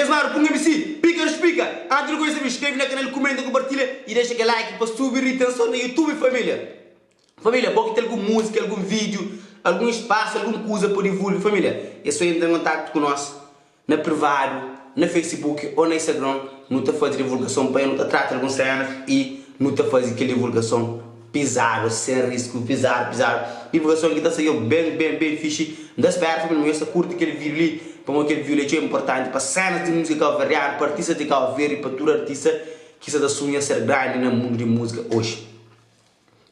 Esmar, põe MC, pica, explica. Antes de coisa, me inscreve no canal, comenta, compartilha e deixa aquele like para subir a atenção no YouTube, família. Família, pode ter alguma música, algum vídeo, algum espaço, alguma coisa por divulgar, família. É só entrar em contato com nós, na privado, na Facebook ou na Instagram. Não te fazer divulgação para não te tratar com cenas e não te fazer aquela divulgação pisado, sem risco, pisado. Divulgação que está saindo bem fixe. Não espera, família, mas curte aquele vídeo ali, para aquele vídeo é importante para cenas de música variada, para artistas de Cabo Verde e para todo artista que se dá sonho a ser grande no mundo de música hoje.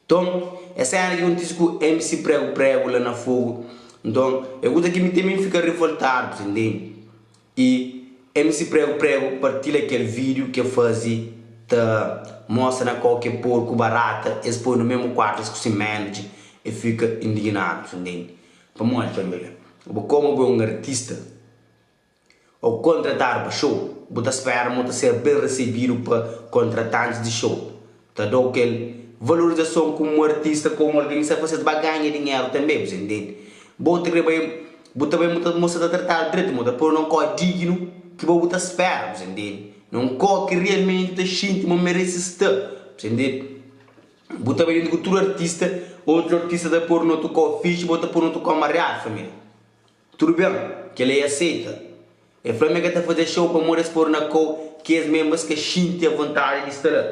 Então, essa é a que eu disse que o MC prego lá na fogo. Então, eu gosto que me também fica revoltado, entende? E MC prego partilha aquele vídeo que eu fazia, mostra na qualquer porco barata, expõe no mesmo quarto que se manage e fica indignado, entende? Para mim, família, como um artista, ou contratar para show, você espera muito ser bem recebido para contratantes de show. Tá dando aquele valorização como artista, como organização, você vai ganhar dinheiro também, você entende? Você também mostra a tratar direito, mas por não é digno que você espera, você entende? Não que realmente te sente, mas merece estar, você entende? Você também diz que tu artista, outro artista da por não tocar fixe, você por não tocar mariado, família. Tudo bem, que ele aceita. E a Flamengo está fazendo show para morar por na cor, que as membros que sentem a vontade de estar lá,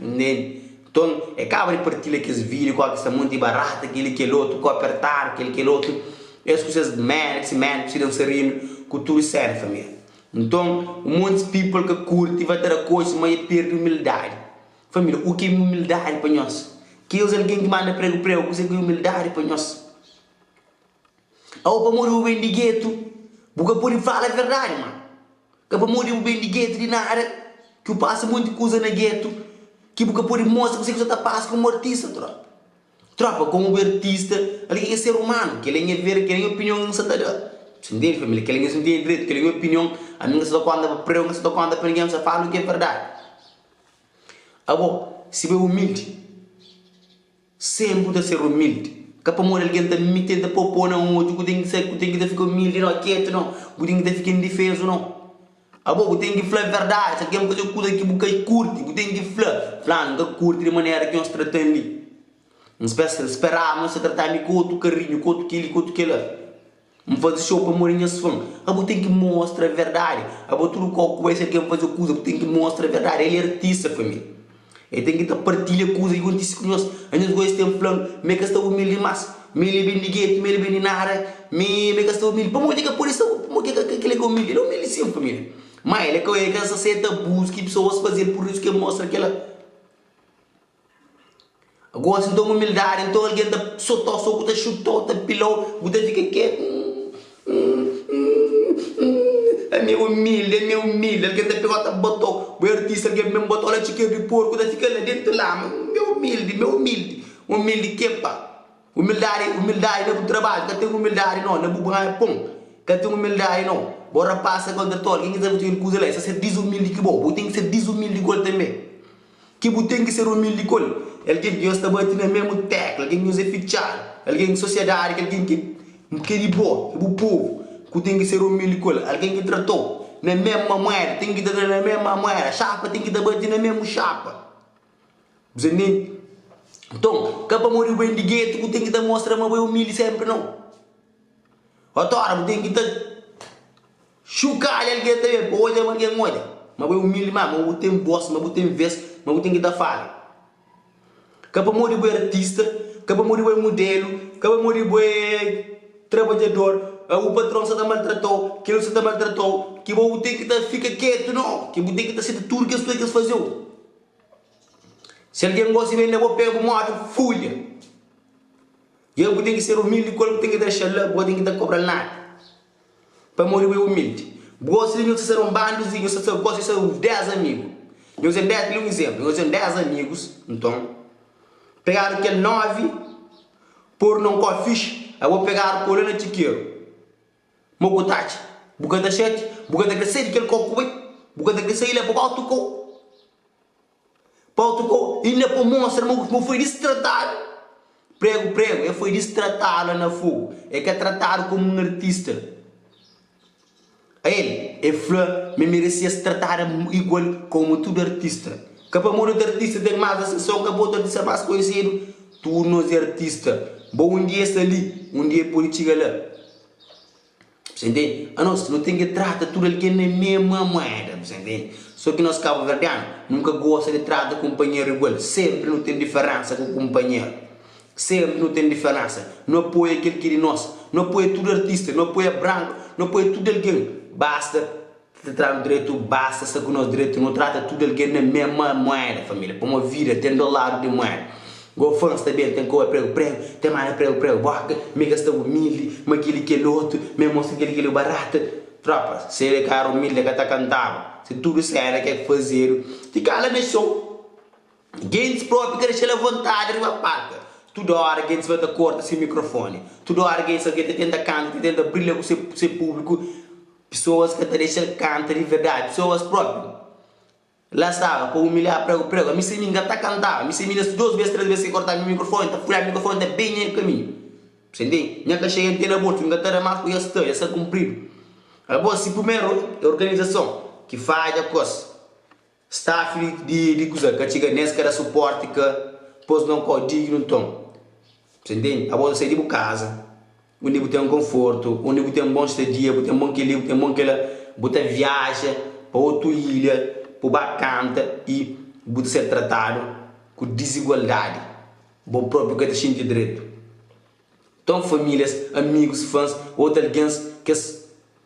entende? Então, acaba de partilhar aqueles vídeos com essa muito barata, aquele que é outro, com apertar, aquele que é outro. Essas coisas, man, precisam ser rindo, com tudo sério, família. Então, muitos people que curtem, vai ter a coisa, mas perde humildade. Família, o que é humildade para nós? Que é alguém que manda prego, o que é humildade para nós? Ou para morrer o bem de gueto, porque pode falar a verdade, mano. Que para morrer o bem de gueto de nada, que eu passo muita coisa na gueto, que porque pode mostrar que você está passando como artista, tropa, como artista, ele é ser humano, que ele é ver, que ele é opinião não se dá. Você entende, família? Que ele não tem direito, que ele é opinião, a mim se dá conta para prego, não se dá conta para ninguém, você fala o que é verdade. Agora, se é humilde, sempre tem que ser humilde. Que para morrer alguém está me tenta propor não, eu tenho que ficar humilde, não, quieto, não, eu tenho que ficar indefeso, não. Eu tenho que falar a verdade, se alguém fazer coisa que você curte, eu tenho que falar, não curte de maneira que nós tratamos ali. Não esperar, não se tratar com outro carinho, com outro aquilo. Não fazer show para morrer nesse fã. Eu tenho que mostrar a verdade. Tudo que vai ser que fazer coisa, eu tenho que mostrar a verdade. Ele é artista, família. Ele tem que partilhar coisas e acontecer com nós. A gente gosta de ter falando, me que está humilde mas, me ele bem de gueto, me ele bem de nada, me que está humilde. Para morrer que por isso, para que ele é humilde, ele é humilde sim, família. Mas ele é que essa certa busca pessoas fazer por isso que mostra aquela. Agora se dá uma humildade, então alguém está soltou, chutou, pilou, você fica quieto. É meio humilde, alguém está pegando, botou, o artista, alguém mesmo botou lá chiqueiro de porco, você fica lá dentro lá, meu humilde que pá. Humildade não é trabalho, que tem humildade não é bubanha pão, que tem humildade não. Bora passa contra todo, quem quiser fazer coisa lá, isso é desumilde que bom, tem que ser desumilde com ele também. Que tem que ser humilde com ele. Alguém que está batendo na mesma tecla, alguém que usa fichar, alguém de sociedade, alguém que é de boa, é do povo, que tem que ser humilde com ele. Alguém que tratou na mesma moeda, tem que tratar na mesma moeda, chapa tem que bater na mesma chapa. Você entende? Então, que para morrer bem de gueto, que tem que mostrar uma boa humilde sempre não. Agora, tem que chucar alguém também, pode alguém moeda. Mas eu humilde mais, mas eu tenho boss, mas eu tenho vez, mas eu tenho que dar falha. Que para morrer bem artista, que para morrer bem modelo, que para morrer bem trabalhador, o patrão se maltratou, que ele se maltratou, que eu tenho que ficar quieto, não, que eu tenho que ser tudo que as pessoas faziam. Se alguém gosta de vender, eu pego uma folha. Eu tenho que ser humilde, eu tenho que deixar lá, eu tenho que cobrar nada. Para morrer bem humilde. Gosto de ser um bandozinho, eu gosto de ser uns 10 amigos. Eu tenho 10, um exemplo, eu tenho 10 amigos, então, pegaram aquele 9, por não com fixe, eu vou pegar o coluna de chiqueiro. Mogotati, buga da 7, buga da 7, aquele coco, buga da 7, ele é para o e não mostra, mas foi destratado. Prego, ele foi destratado na fogo, é que é tratado como um artista. A ele, é flor, me merecia se tratar igual como todo artista. Que para morrer de artista tem mais acessão que a outro artista mais conhecido. Tu não és artista. Bom, um dia está ali, um dia pode chegar lá. Você entende? A nós não tem que tratar tudo alguém na mesma moeda, você entende? Só que nós cabo verdeano nunca gosta de tratar o companheiro igual. Sempre não tem diferença com o companheiro. Sempre não tem diferença. Não apoia aquele que é de nós. Não apoia tudo artista, não apoia branco, não apoia tudo alguém. Basta te tratar direito, basta ser com nós direito. Não trata tudo alguém na mesma moeda, família. Para uma vida, tem $1 de moeda. Gofãs também tem coisa prego, tem mais prego, boca, me gasta humilde, mas aquele que é outro, me mostra aquele é barato. Tropa, se ele é caro humilde que está cantando, se tudo isso era que é fazer, te cala no show. Gente próprio que deixa a vontade de uma parte. Toda hora que gente vai dar corta sem microfone, toda hora que gente tenta cantar, que tenta brilhar com o seu público, pessoas que deixam cantar de verdade, pessoas próprias. Lá estava, para humilhar prego. A mim se me engata a cantar. A mim se me 2 vezes, 3 vezes sem cortar o microfone, está furar o microfone, está bem no caminho. Você entende? Minha caixa é na bolsa, me engata mais com isso, já está cumprido. Agora, se primeiro a organização que faz a coisa, staff de coisa, que chega nesse que era suporte, que depois não código, não tom. Você entende? Agora você de casa, onde você tem um conforto, onde você tem um bom estadia, você tem um bom equilíbrio, tem um bom que você viaja para outra ilha, por bacana e pode ser tratado com desigualdade. Bom próprio que te sente direito. Então famílias, amigos, fãs, outros alguém que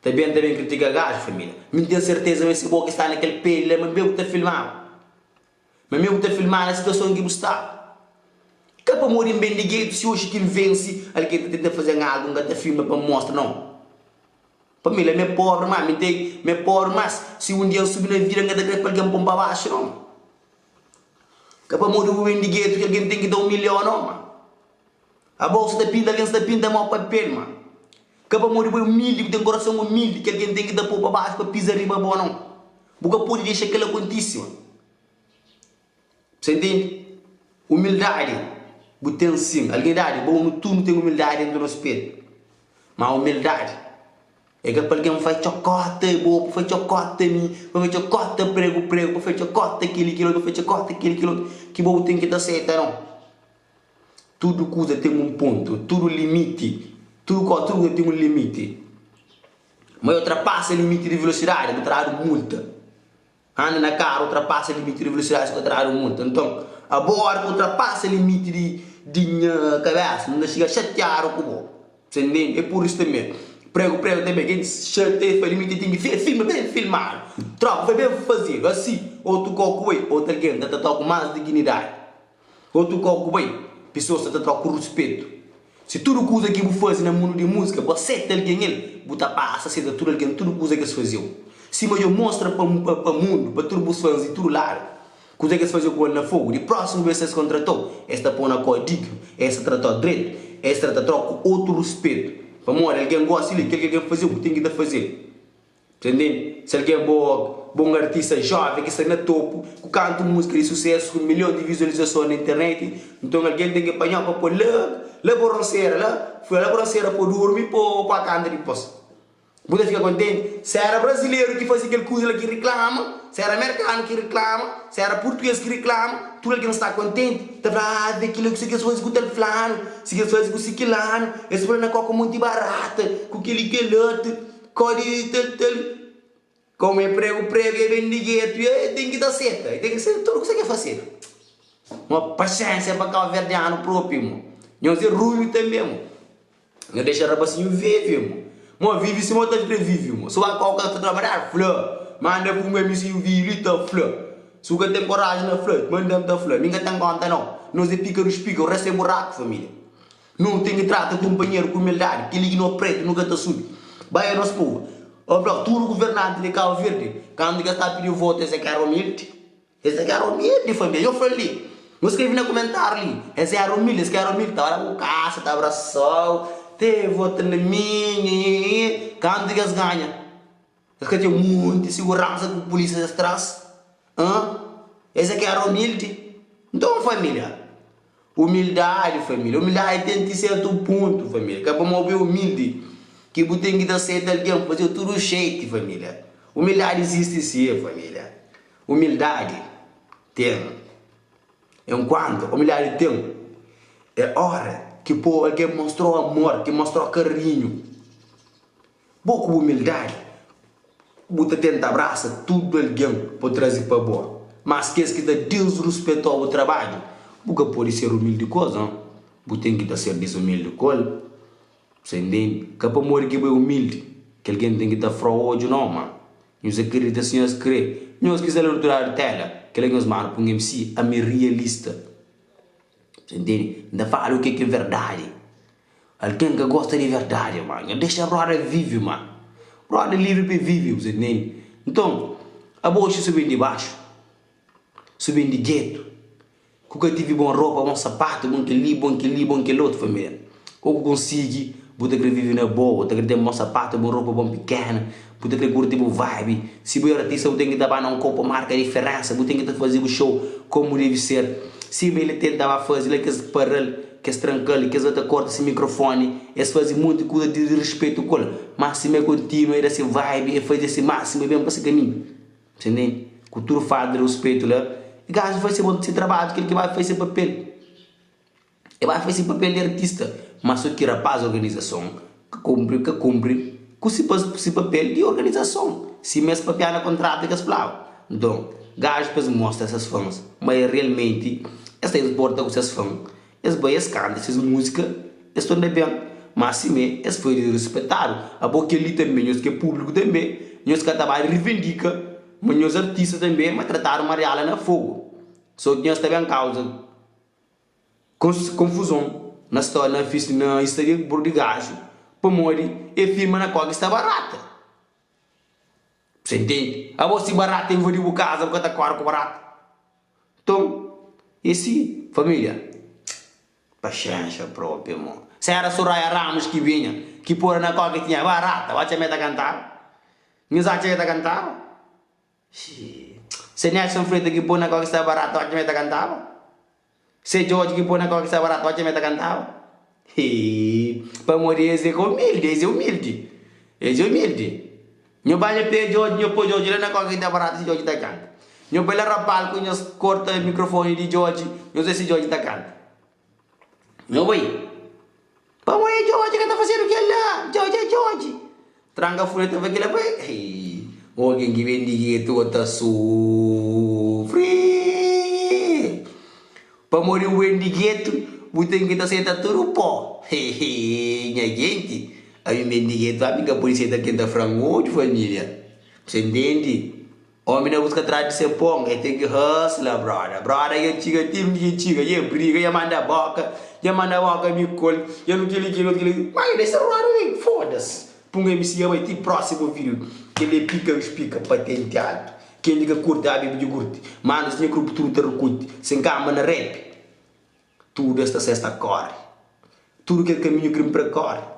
também criticam a gajo, família. Me tenho certeza que esse boca está naquele pele, mas mesmo está filmado. Mas mesmo está filmado na situação que está. Que para morrer bem de gueto, se hoje que vence, alguém tenta fazer algo, não está filma para mostrar, não. Família, me pobre, me pobre, mas se um dia eu subir na vida, não dá para alguém pôr para baixo, não. Que para morrer o indigueto, que alguém tem que dar 1 milhão, não, mano. A bolsa da pinta, alguém está pinta mal papel, mano. Que para morrer o humilde, que tem coração humilde, que alguém tem que dar para baixo, para pisar riba, bom, não. Porque pode deixar aquela quantíssima. Você entende? Humildade, botem sim. Alguém dá, bom, tu não tem humildade dentro do nosso peito. Mas a humildade é que para alguém faz chocote, boa, faz chocote, faz chocote, prego, faz chocote, aquele quilo, faz chocote, aquele quilo, que bom tem que dar certo, não. Tudo coisa tem um ponto, tudo limite, tudo tem um limite. Mas ultrapassa o limite de velocidade, eu trago multa. Anda na cara, ultrapassa o limite de velocidade, eu trago multa. Então, a bordo ultrapassa o limite de cabeça, não chega a chatear o cubo. Você entende? É por isso também. Prego também, quem chateia, foi limite, tem que filmar bem filmado. Troca, foi bem fazer, assim. Outro coco bem, outro alguém, está com mais dignidade. Outro coco bem, pessoas estão com respeito. Se tudo coisa que você faz no mundo de música, você tem alguém, ele, você passa a ser tudo alguém, tudo coisa que você fazia. Se eu mostro para o mundo, para todos os fãs e tudo lá, coisa que você fazia com ele na fogo, de próximo vez que você contratou, esta põe na código, esta tratou direito, esta tratou com outro respeito. Para morrer, alguém gosta de que alguém fazer o que tem que fazer. Entende? Se alguém é bom artista jovem, que está na topo, que canta música de sucesso, com 1 milhão de visualizações na internet, então alguém tem que apanhar para pôr lá borranceira, lá, foi lá borranceira para dormir para cantar depois. Você fica contente? Se era brasileiro que faz aquele coisa que reclama, se era americano que reclama, se era português que reclama, tudo alguém está contente. Está falando aquilo que você faz com o telefone, se você faz com o ciclano, esse foi na coca muito barata, com aquele que é outro, como é prego, é vendigueto, tem que dar certo, tem que ser tudo o que você quer fazer. Uma paciência para cá verdeano próprio, mano. Não ser ruim também, não deixa rapazinho viver, mano, vive se monta de vive, mano. Se vai qualquer outro trabalhar, flor, manda para o meu amigo vive, tá flor. Se você tem coragem na flor, manda para flor. Ninguém tem conta, não. Não se pica os pica, o resto é buraco, família. Não tem que tratar companheiro com humildade, que liga no preto, nunca está sujo. Vai a nosso povo. Tudo governante de Cabo Verde, quando está pedindo voto, esse cara humilde. Esse cara humilde, família. Eu falei, eu escrevi no comentário ali. Esse cara humilde, está lá com caça, está abraçado. Te vota na minha, quando eles ganham. Eles querem ter muita segurança com a polícia atrás. Esse aqui era humilde. Então, família, humildade, família. Humildade tem que ser certo ponto, família. Que é para mover humilde. Que você tem que dar certo alguém, fazer tudo jeito, família. Humildade existe sim, família. Humildade tem. Enquanto humildade tem, é hora que pô, alguém mostrou amor, que mostrou carinho. Boa com humildade, você tenta abraçar tudo alguém para trazer para boa. Mas esquece que Deus respeitou o trabalho. Você pode ser humilde coisa, não? Você tem que ser desumilde coisa. Você entende? Que para morrer que é humilde, que alguém tem que estar fraud não, mano. Nós acreditamos, senhores crê. Nós quisermos durar a tela, que nós mano põe MC a me realista. Você entende? Ainda fala o que é verdade. Alguém que gosta de verdade, mano. Deixa a brother vive, mano. Brother livre para viver, você entende? Então, a bolsa subindo de baixo, subindo de gueto. Que eu tive boa roupa, bom sapato, bom que li, bom que li, bom que outro, família. Ou que consigo, você quer viver na boa, você quer ter bom sapato, bom roupa, bom pequena, você quer curtir o vibe. Se você é artista, você tem que dar para um copo, marca a diferença, você tem que fazer o show como deve ser. Se ele tentava fazer que esse paralelo, que esse tranquilo, que esse outra corta esse microfone, esse faz muito coisa de respeito com ele. Mas se me continua, ele esse vibe, ele faz esse máximo, bem para esse caminho. Você entende? Cultura faz de respeito lá. E gajo vai ser bom de trabalho, que ele vai fazer papel. Ele vai fazer papel de artista. Mas só que rapaz, organização, que cumpre, com esse papel de organização. Se mesmo papel na contrato, que as palavras. Então, gajo depois mostra essas fãs, mas realmente, essa importa com essas fãs. Eles boias cantam, essas músicas, eles estão bem. Mas se me, eles foram respeitados. A boca ali também, os que é público também, os que trabalham reivindica, mas os artistas também, mas trataram uma real na fogo. Só que nós também causa confusão na história, na história de gajo, para morrer, e firma na qual está barata. Você entende? A você barata invadiu a casa porque está claro com barata. Então, esse, família, paciência própria, irmão. Se era Soraya Ramos que vinha, que pôr na qual que tinha barata, vai te meter a cantar? Minhas achas que cantar? Se Nelson Freitas que pôr na qual que está barata, vai te meter a cantar? Se George que pôr na qual que está barata, vai te meter a cantar? Para morrer, esse é humilde, esse é humilde. Esse é humilde. Nyo banyak pe George, nyo po George na ko kita barat si George takan. Nyo pela rapal ko nyo corta o microfone de George, nyo se si George takan. Nyo boy. Pamo George que tá fazendo o que lá? George. Tranca fureta vai que lá boy. Alguém que vem de tu tá sofre. Pamo de vem de gueto, butem que tá senta tudo pó. Minha gente. Aí mendigo tu amiga polícia da quinta frango de família. Você entende? Homem não busca atrás de ser pão, é tem que hustler, brother. Brother, eu tiga, eu briga, eu manda boca me colhe, eu não quero. Mas esse é foda-se. Punga MC vai ter próximo vídeo. Que ele pica, explica, patenteado. Quem liga curte, a bíblia de curte. Mano, se nem grupo tudo recute, sem cama na rap. Tudo esta sexta corre. Tudo que é caminho que me precorre.